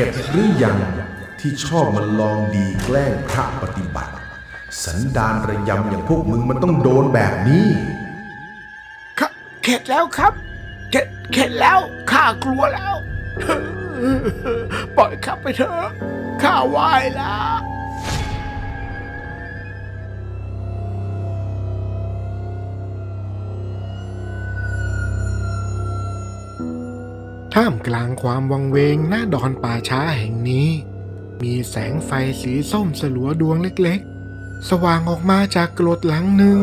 ข็ดหรือยังที่ชอบมาลองดีแกล้งพระปฏิบัติสันดานระยำอย่างพวกมึงมันต้องโดนแบบนี้เข็ดแล้วครับเข็ดแล้วข้ากลัวแล้วปล่อยข้าไปเถอะข้าไหวแล้วท่ามกลางความวังเวงหน้าดอนป่าช้าแห่งนี้มีแสงไฟสีส้มสลัวดวงเล็กๆสว่างออกมาจากกรดหลังหนึ่ง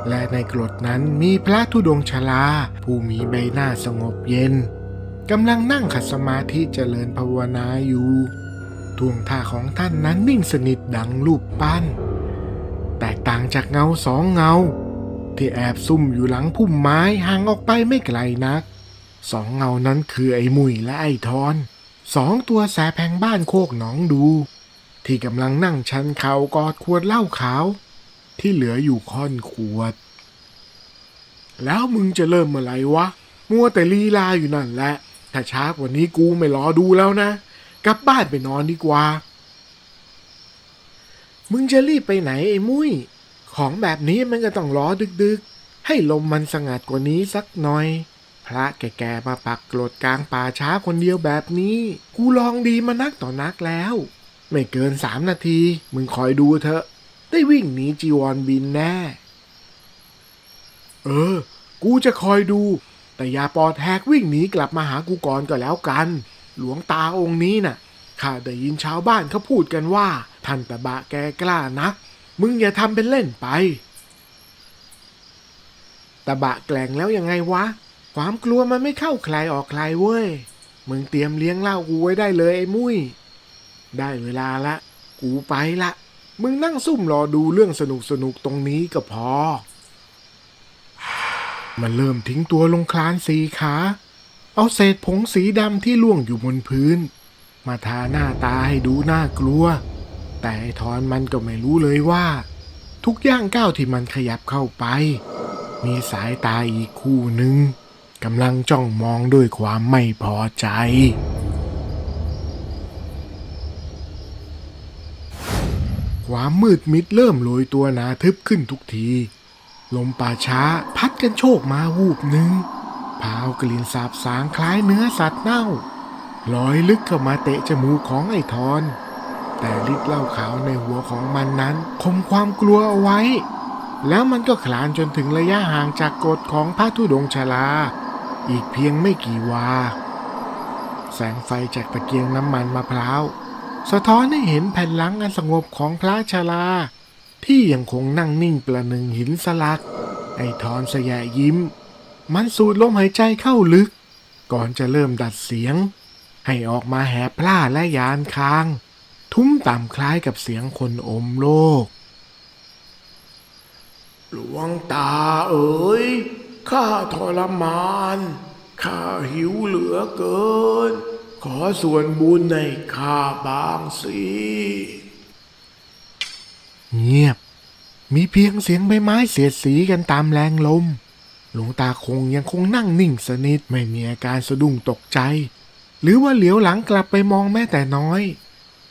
และในกรดนั้นมีพระธุดงค์ชราผู้มีใบหน้าสงบเย็นกำลังนั่งขัดสมาธิเจริญภาวนาอยู่ท่วงท่าของท่านนั้นนิ่งสนิทดังรูปปั้นแตกต่างจากเงาสองเงาที่แอบซุ่มอยู่หลังพุ่มไม้ห่างออกไปไม่ไกลนักสองเงานั้นคือไอ้มุยและไอ้ทอนสองตัวแสบแห่งบ้านโคกหนองดูที่กำลังนั่งชันเข่ากอดขวดเหล้าขาวที่เหลืออยู่ค่อนขวดแล้วมึงจะเริ่มเมื่อไหร่วะมัวแต่ลีลาอยู่นั่นแหละถ้าช้ากว่านี้กูไม่รอดูแล้วนะกลับบ้านไปนอนดีกว่ามึงจะรีบไปไหนไอ้มุ้ยของแบบนี้มันก็ต้องรอดึกๆให้ลมมันสงัดกว่านี้สักหน่อยพระแก่ๆมาปักกรดกลางป่าช้าคนเดียวแบบนี้กูลองดีมานักต่อนักแล้วไม่เกิน3 นาทีมึงคอยดูเถอะได้วิ่งหนีจีวรบินแน่กูจะคอยดูแต่อย่าปอดแหกวิ่งหนีกลับมาหากูก่อนก็แล้วกันหลวงตาองค์นี้น่ะข้าได้ยินชาวบ้านเขาพูดกันว่าท่านตะบะแกกล้านักมึงอย่าทำเป็นเล่นไปตะบะแกล้งแล้วยังไงวะความกลัวมันไม่เข้าใครออกใครเว้ยมึงเตรียมเลี้ยงเหล้ากูไว้ได้เลยไอ้มุ้ยได้เวลาละกูไปละมึงนั่งซุ่มรอดูเรื่องสนุกตรงนี้ก็พอมันเริ่มทิ้งตัวลงคลานสี่ขาเอาเศษผงสีดำที่ล่วงอยู่บนพื้นมาทาหน้าตาให้ดูน่ากลัวแต่ไอ้ทอนมันก็ไม่รู้เลยว่าทุกย่างก้าวที่มันขยับเข้าไปมีสายตาอีกคู่หนึ่งกำลังจ้องมองด้วยความไม่พอใจความมืดมิดเริ่มโรยตัวหนาทึบขึ้นทุกทีลมป่าช้าพัดกันโชกมาวูบหนึ่งพาวกลิ่นสาบสางคล้ายเนื้อสัตว์เน่าลอยลึกเข้ามาเตะจมูกของไอ้ทอนแต่ฤทธิ์เหล้าขาวในหัวของมันนั้นข่มความกลัวเอาไว้แล้วมันก็คลานจนถึงระยะห่างจากกฎของพระธุดงค์ชราอีกเพียงไม่กี่วาแสงไฟจากตะเกียงน้ำมันมะพร้าวสะท้อนให้เห็นแผ่นหลังอันสงบของพระชราที่ยังคงนั่งนิ่งประหนึ่งหินสลักไอ้ทอนสยะยิ้มมันสูดลมหายใจเข้าลึกก่อนจะเริ่มดัดเสียงให้ออกมาแหบพร่าและยานคางทุ้มต่ำคล้ายกับเสียงคนอมโลกหลวงตาเอ๋ยข้าทรมานข้าหิวเหลือเกินขอส่วนบุญให้ข้าบางสิเงียบมีเพียงเสียงใบไม้เสียดสีกันตามแรงลมหลวงตาคงยังคงนั่งนิ่งสนิทไม่มีอาการสะดุ้งตกใจหรือว่าเหลียวหลังกลับไปมองแม้แต่น้อย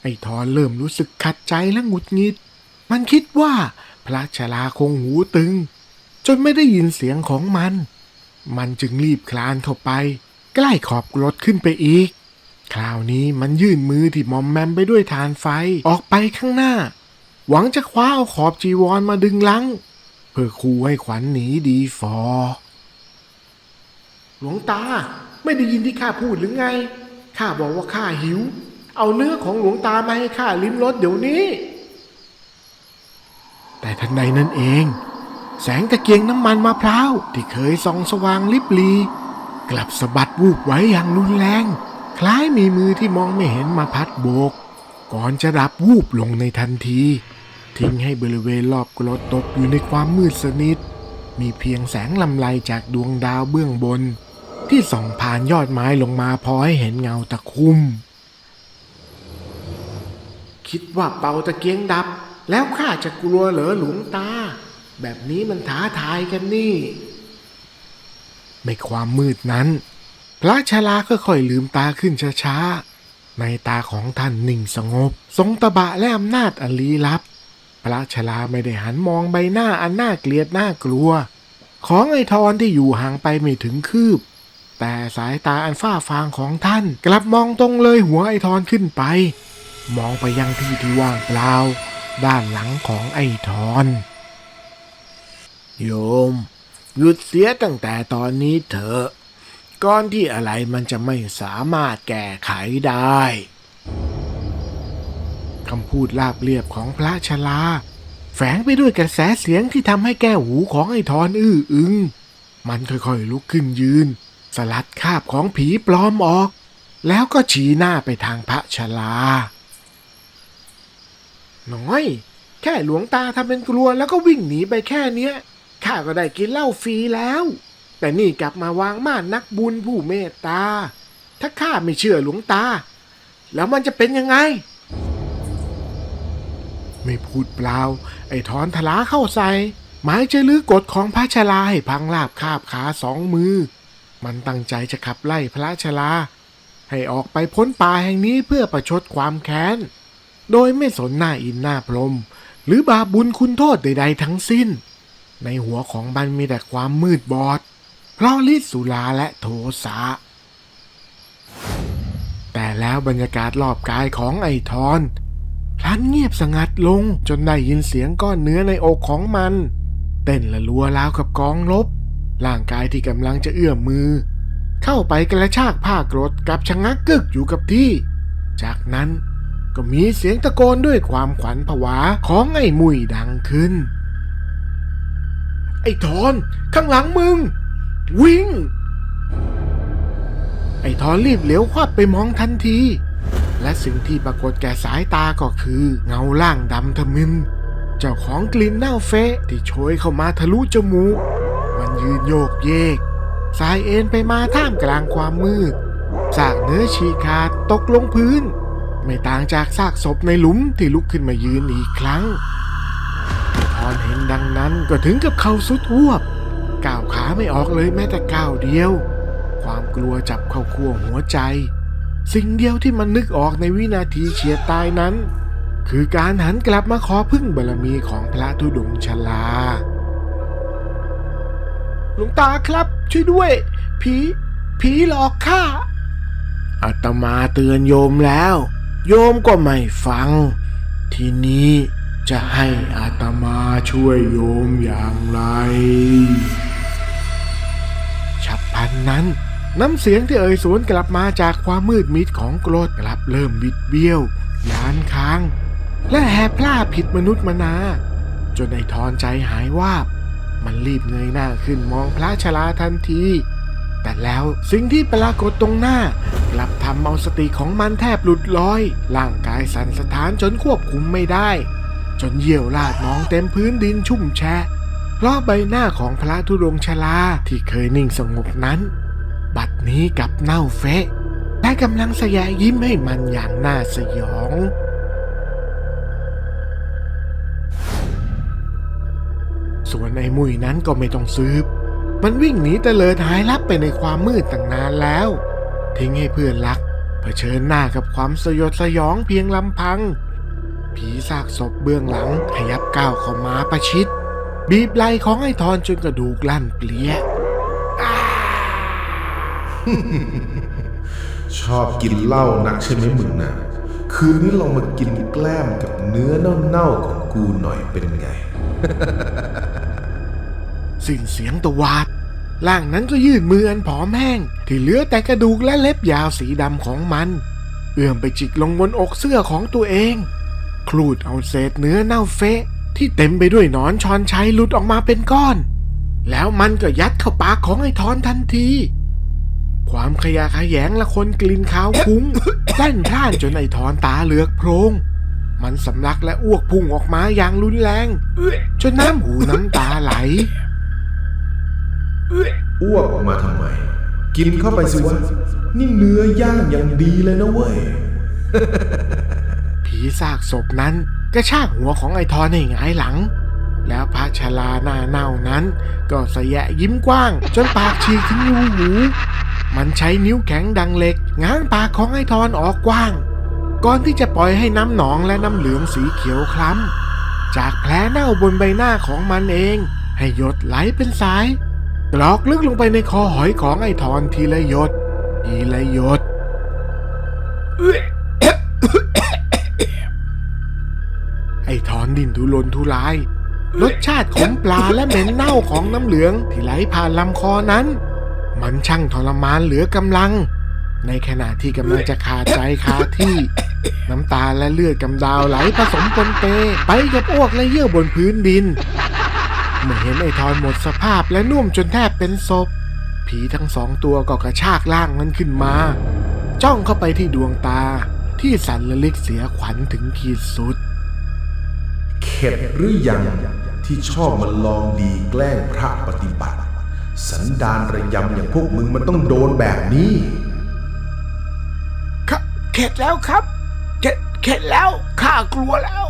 ไอ้ทอนเริ่มรู้สึกขัดใจและหงุดหงิดมันคิดว่าพระชราคงหูตึงจนไม่ได้ยินเสียงของมันจึงรีบคลานเข้าไปใกล้ขอบรถขึ้นไปอีกคราวนี้มันยื่นมือที่มอมแมมไปด้วยฐานไฟออกไปข้างหน้าหวังจะคว้าเอาขอบจีวรมาดึงลังเพื่อขู่ให้ขวัญหนีดีฟอหลวงตาไม่ได้ยินที่ข้าพูดหรือไงข้าบอกว่าข้าหิวเอาเนื้อของหลวงตามาให้ข้าลิ้มรสเดี๋ยวนี้แต่ทันใดนั้นเองแสงตะเกียงน้ำมันมะพร้าวที่เคยส่องสว่างลิบลีกลับสะบัดวูบไว้อย่างรุนแรงคล้ายมีมือที่มองไม่เห็นมาพัดโบกก่อนจะดับวูบลงในทันทีทิ้งให้บริเวณรอบกรดตกอยู่ในความมืดสนิทมีเพียงแสงลำไรจากดวงดาวเบื้องบนที่ส่องผ่านยอดไม้ลงมาพอให้เห็นเงาตะคุ่มคิดว่าเป่าตะเกียงดับแล้วข้าจะกลัวเหรอหลวงตาแบบนี้มันท้าทายกันนี่ในความมืดนั้นพระชราค่อยๆลืมตาขึ้นช้าๆ ในตาของท่านนิ่งสงบทรงตบะและอำนาจอันลี้ลับพระชราไม่ได้หันมองใบหน้าอันน่าเกลียดน่ากลัวของไอ้ทอนที่อยู่ห่างไปไม่ถึงคืบแต่สายตาอันฝ้าฟางของท่านกลับมองตรงเลยหัวไอ้ทอนขึ้นไปมองไปยังที่ว่างเปล่าด้านหลังของไอ้ทอนโยมหยุดเสียตั้งแต่ตอนนี้เถอะก่อนที่อะไรมันจะไม่สามารถแก้ไขได้คำพูดราบเรียบของพระชราแฝงไปด้วยกระแสเสียงที่ทำให้แก้วหูของไอ้ทอนอื้ออึงมันค่อยๆลุกขึ้นยืนสลัดคราบของผีปลอมออกแล้วก็ชี้หน้าไปทางพระชราน้อยแค่หลวงตาทำเป็นกลัวแล้วก็วิ่งหนีไปแค่เนี้ยข้าก็ได้กินเหล้าฟรีแล้วแต่นี่กลับมาวางม่านนักบุญผู้เมตตาถ้าข้าไม่เชื่อหลวงตาแล้วมันจะเป็นยังไงไม่พูดเปล่าไอ้ทอนทลาเข้าใส่หมายจะลื้อกฎของพระชราให้พังราบคาบขาสองมือมันตั้งใจจะขับไล่พระชราให้ออกไปพ้นป่าแห่งนี้เพื่อประชดความแค้นโดยไม่สนหน้าอินหน้าพรหมหรือบาปบุญคุณโทษใดๆทั้งสิ้นในหัวของมันมีแต่ความมืดบอดเพราะฤทธิ์สุราและโทสะแต่แล้วบรรยากาศรอบกายของไอ้ทอนพลันเงียบสงัดลงจนได้ยินเสียงก้อนเนื้อในอกของมันเต้นละลัวราวกับกองลบร่างกายที่กำลังจะเอื้อมมือเข้าไปกระชากผ้ากรดกับชะงักกึกอยู่กับที่จากนั้นก็มีเสียงตะโกนด้วยความขวัญผวาของไอ้มุยดังขึ้นไอ้ทอนข้างหลังมึงวิ่งไอ้ทอนรีบเหลียวควับไปมองทันทีและสิ่งที่ปรากฏแก่สายตาก็คือเงาล่างดำทะมึนเจ้าของกลิ่นเน่าเฟะที่โชยเข้ามาทะลุจมูกมันยืนโยกเยกสายเอ็นไปมาท่ามกลางความมืดซากเนื้อฉีกขาดตกลงพื้นไม่ต่างจากซากศพในหลุมที่ลุกขึ้นมายืนอีกครั้งทอนเห็นดังนั้นก็ถึงกับเข่าสุดหวบก้าวขาไม่ออกเลยแม้แต่ก้าวเดียวความกลัวจับเข้าขั้วหัวใจสิ่งเดียวที่มันนึกออกในวินาทีเฉียดตายนั้นคือการหันกลับมาขอพึ่งบารมีของพระธุดงค์ชราหลวงตาครับช่วยด้วยผีหลอกข้าอาตมาเตือนโยมแล้วโยมก็ไม่ฟังทีนี้จะให้อาตมาช่วยโยมอย่างไรฉับพลันนั้นน้ำเสียงที่เอ่ยสวนกลับมาจากความมืดมิดของกรดกลับเริ่มบิดเบี้ยวยานค้างและแหบพล่าผิดมนุษย์มนาจนไอ้ทอนใจหายวาบมันรีบเงยหน้าขึ้นมองพระชราทันทีแต่แล้วสิ่งที่ปรากฏตรงหน้ากลับทำเอาสติของมันแทบหลุดลอยร่างกายสั่นสะท้านจนควบคุมไม่ได้จนเยี่ยวราดนองเต็มพื้นดินชุ่มแฉะเพราะใบหน้าของพระธุดงค์ชราที่เคยนิ่งสงบนั้นบัดนี้กลับเน่าเฟะและกำลังแสยะยิ้มให้มันอย่างน่าสยองส่วนไอ้มุยนั้นก็ไม่ต้องสืบมันวิ่งหนีเตลิดหายลับไปในความมืดตั้งนานแล้วทิ้งให้เพื่อนรักเผชิญหน้ากับความสยดสยองเพียงลำพังผีซากศพเบื้องหลังขยับก้าวเข้ามาประชิดบีบไหล่ของไอ้ทอนจนกระดูกลั่นเปลี้ย ชอบกินเหล้านักใช่ไหมมึงนะคืนนี้ลองมากินแกล้มกับเนื้อเน่าๆของกูหน่อยเป็นไง สิ้นเสียงตวาดร่างนั้นก็ยื่นมืออันผอมแห้งที่เหลือแต่กระดูกและเล็บยาวสีดำของมันเอื้อมไปจิกลงบนอกเสื้อของตัวเองคลูดเอาเศษเนื้อเน่าเฟะที่เต็มไปด้วยหนอนชอนชัยหลุดออกมาเป็นก้อนแล้วมันก็ยัดเข้าปากของไอ้ทอนทันทีความขยะแขยงและคนกลิ่นขาวคุ้ง แล่นพล่านจนไอ้ทอนตาเหลือกโพรงมันสำลักและอ้วกพุ่งออกมาอย่างรุนแรงจนน้ำหูน้ำตาไหลอ้วกออกมาทำไมกินเข้าไปสิวะนี่เนื้อย่างอย่างดีเลยนะเว้ย ผีซากศพนั้นกระชากหัวของไอ้ทอนให้หงายหลังแล้วพระชราหน้าเน่านั้นก็สะแยะยิ้มกว้างจนปากฉีกถึงรูหู มันใช้นิ้วแข็งดังเหล็กง้างปากของไอ้ทอนออกกว้างก่อนที่จะปล่อยให้น้ำหนองและน้ำเหลืองสีเขียวคล้ำจากแผลเน่าบนใบหน้าของมันเองให้หยดไหลเป็นสายตรอกลึกลงไปในคอหอยของไอ้ทอนทีละหยดทีละหยด ไอ้ทอนดิ้นทุรนทุรายรสชาติของปลาและเหม็นเน่าของน้ำเหลืองที่ไหลผ่านลำคอนั้นมันช่างทรมานเหลือกำลังในขณะที่กำลังจะขาดใจคาที่น้ำตาและเลือดกำดาวไหลผสมปนเปไปกับอ้วกและเยื่อบนพื้นดินเมื่อเห็นไอ้ทอนหมดสภาพและนุ่มจนแทบเป็นศพผีทั้งสองตัวก็กระชากร่างมันขึ้นมาจ้องเข้าไปที่ดวงตาที่สั่นระลิกเสียขวัญถึงขีดสุดเข็ดหรือยังที่ชอบมาลองดีแกล้งพระปฏิบัติสันดานระยำอย่างพวกมึงมันต้องโดนแบบนี้เข็ดแล้วครับเข็ดแล้วข้ากลัวแล้ว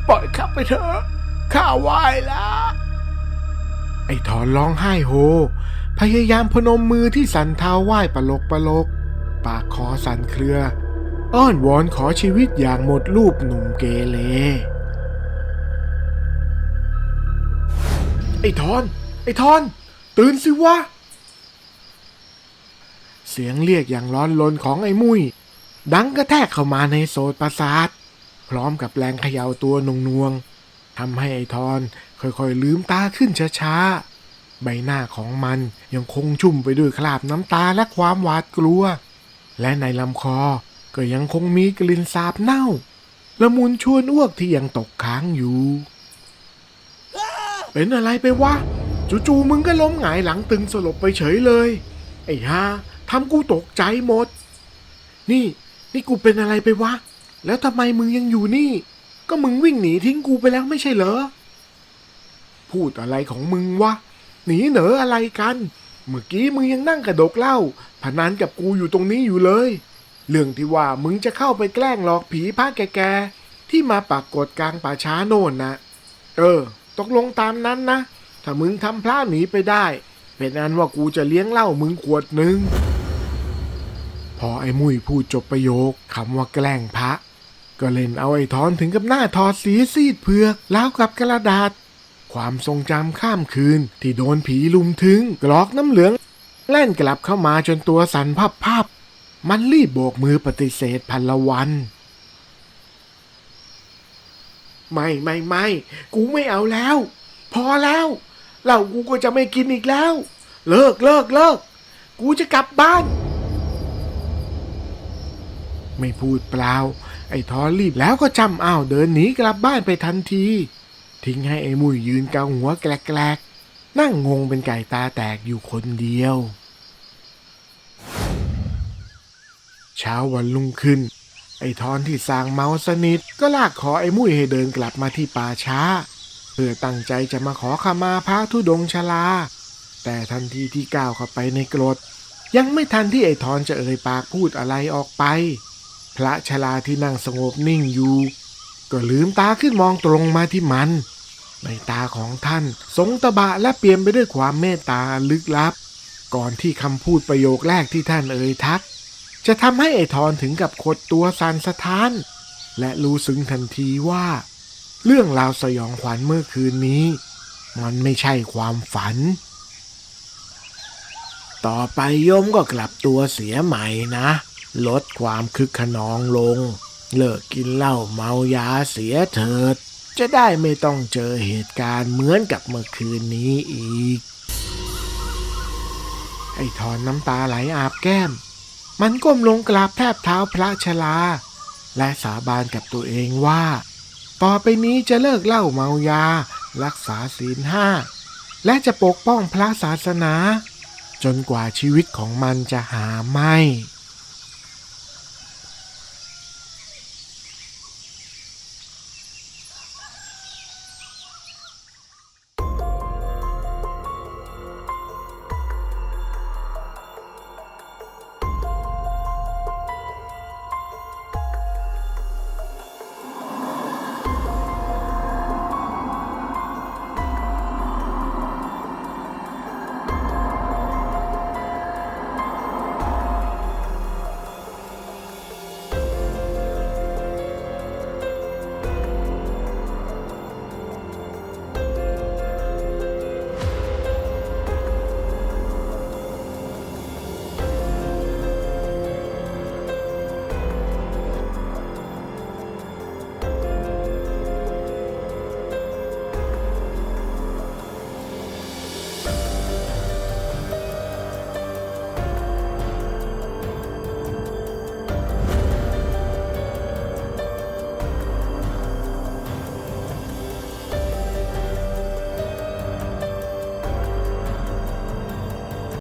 ปล่อยข้าไปเถอะข้าไหวแล้วไอ้ทอนร้องไห้โฮพยายามพนมมือที่สั่นเท้าไหว้ปลกปากคอสั่นเครืออ้อนวอนขอชีวิตอย่างหมดรูปหนุ่มเกเรไอ้ทอนตื่นสิวะเสียงเรียกอย่างร้อนรนของไอ้มุ้ยดังกระแทกเข้ามาในโสตประสาทพร้อมกับแรงเขย่าตัวหน่วงทำให้ไอ้ทอนค่อยๆลืมตาขึ้นช้าๆใบหน้าของมันยังคงชุ่มไปด้วยคราบน้ำตาและความหวาดกลัวและในลำคอก็ยังคงมีกลิ่นสาบเน่าละมุนชวนอ้วกที่ยังตกค้างอยู่เป็นอะไรไปวะจู่ๆมึงก็ล้มหงายหลังตึงสลบไปเฉยเลยไอ้ห่าทำกูตกใจหมดนี่กูเป็นอะไรไปวะแล้วทำไมมึงยังอยู่นี่ก็มึงวิ่งหนีทิ้งกูไปแล้วไม่ใช่เหรอพูดอะไรของมึงวะหนีเหนออะไรกันเมื่อกี้มึงยังนั่งกระดกเหล้าพนันกับกูอยู่ตรงนี้อยู่เลยเรื่องที่ว่ามึงจะเข้าไปแกล้งหลอกผีพระแก่ๆที่มาปรากฏกลางป่าช้าโน่นนะตกลงตามนั้นนะถ้ามึงทำพระหนีไปได้เป็นอันว่ากูจะเลี้ยงเหล้ามึงขวดหนึ่งพอไอ้มุ้ยพูดจบประโยคคำว่าแกล้งพระก็เล่นเอาไอ้ทอนถึงกับหน้าทอดสีซีดเผือกแล้วกับกระดาษความทรงจำข้ามคืนที่โดนผีลุมถึงกรอกน้ำเหลืองแล่นกลับเข้ามาจนตัวสั่นพับมันรีบโบกมือปฏิเสธพันละวันไม่กูไม่เอาแล้วพอแล้วเหล้ากูก็จะไม่กินอีกแล้วเลิกกูจะกลับบ้านไม่พูดเปล่าไอ้ทอนรีบแล้วก็จำเดินหนีกลับบ้านไปทันทีทิ้งให้ไอ้มุ้ยยืนเกาหัวแกลกๆนั่งงงเป็นไก่ตาแตกอยู่คนเดียวเช้าวันรุ่งขึ้นไอ้ทอนที่สางเมาสนิทก็ลากคอไอ้มุ้ยให้เดินกลับมาที่ป่าช้าเพื่อตั้งใจจะมาขอขมาพระธุดงค์ชราแต่ทันทีที่ก้าวเข้าไปในกรดยังไม่ทันที่ไอ้ทอนจะเอ่ยปากพูดอะไรออกไปพระชราที่นั่งสงบนิ่งอยู่ก็ลืมตาขึ้นมองตรงมาที่มันในตาของท่านทรงตะบะและเปี่ยมไปด้วยความเมตตาลึกลับก่อนที่คำพูดประโยคแรกที่ท่านเอ่ยทักจะทำให้ไอ้ทอนถึงกับขดตัวสั่นสะท้านและรู้ซึ้งทันทีว่าเรื่องราวสยองขวัญเมื่อคืนนี้มันไม่ใช่ความฝันต่อไปโยมก็กลับตัวเสียใหม่นะลดความคึกขนองลงเลิกกินเหล้าเมายาเสียเถิดจะได้ไม่ต้องเจอเหตุการณ์เหมือนกับเมื่อคืนนี้อีกไอ้ทอนน้ำตาไหลอาบแก้มมันก้มลงกราบแทบเท้าพระชราและสาบานกับตัวเองว่าต่อไปนี้จะเลิกเหล้าเมายารักษาศีล 5และจะปกป้องพระศาสนาจนกว่าชีวิตของมันจะหาไม่